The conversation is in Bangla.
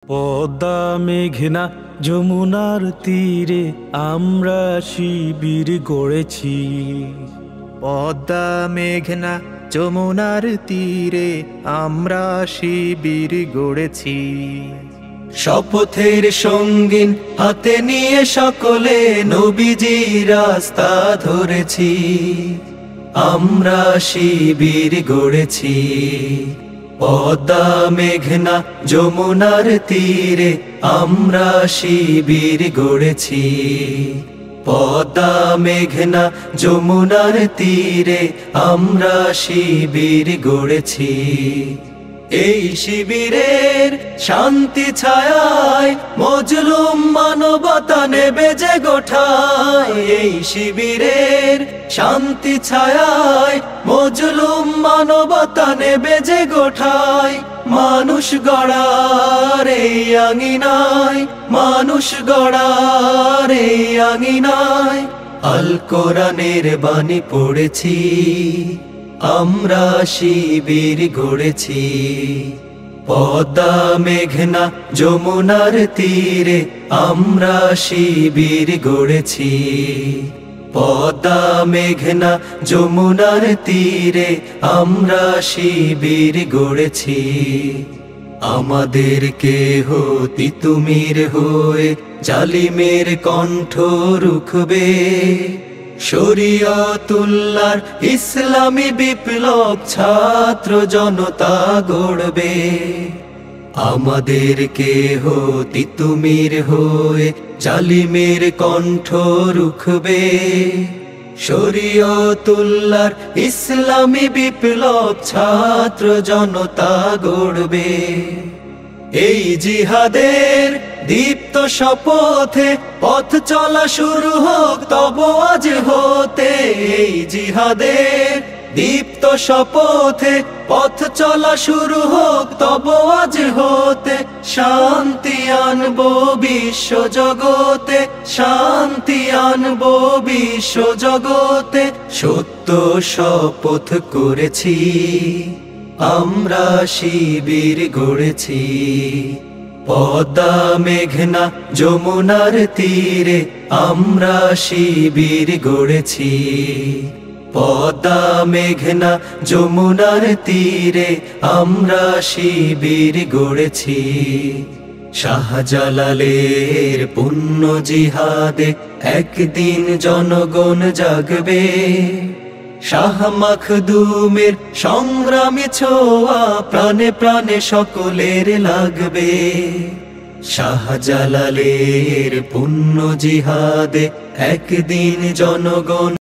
পদ্মা মেঘনা যমুনার তীরে আমরা শিবির গড়েছি। পদ্মা মেঘনা যমুনার তীরে আমরা শিবির গড়েছি। শপথের সঙ্গীন হাতে নিয়ে সকলে নবীজি রাস্তা ধরেছি। আমরা শিবির গড়েছি। পদ্মা মেঘনা যমুনার তীরে আমরা শিবির গড়েছি। পদ্মা মেঘনা যমুনার তীরে আমরা শিবির গড়েছি। এই শিবিরের শান্তি ছায়ায় মজলুম মানবতা নেবে যে গোঠায়। এই শিবিরের শান্তি ছায়ায় মজলুম মানবতা নেবে যে গোঠায়। মানুষ গড়ার এই আঙিনায়, মানুষ গড়ার এই আঙিনায় আল কোরআনের বাণী পড়েছি। আমরা শিবির গড়েছি। পদ্মা মেঘনা যমুনার তীরে আমরা শিবির গড়েছি। পদ্মা মেঘনা যমুনার তীরে আমরা শিবির গড়েছি। আমাদের কেহ তিতুমির হয়ে জালিমের কণ্ঠ রুখবে। শরিয়তুল্লাহর ইসলামী বিপ্লব ছাত্র জনতা গড়বে। আমাদের কেহ তিতুমির হয়ে জালিমের কণ্ঠ রুখবে। শরিয়তুল্লাহর ইসলামী বিপ্লব ছাত্র জনতা গড়বে। এই জিহাদের দীপ্ত শপথে পথ চলা শুরু হোক তব আজ হতে। এই জিহাদের দীপ্ত শপথে পথ চলা শুরু হোক তব আজ হতে। শান্তি আনবো বিশ্ব জগতে, শান্তি আনবো বিশ্ব জগতে। সত্য শপথ করেছি, আমরা শিবির গড়েছি। পদ্মা মেঘনা যমুনার তীরে আমরা শিবির গড়েছি। পদ্মা মেঘনা যমুনার তীরে আমরা শিবির গড়েছি। শাহজালালের পুণ্য জিহাদে একদিন জনগণ জাগবে। শাহ মখদুমের সংগ্রামী ছোঁয়া প্রাণে প্রাণে সকলের লাগবে। শাহজালালের পুণ্য জিহাদে একদিন জনগণ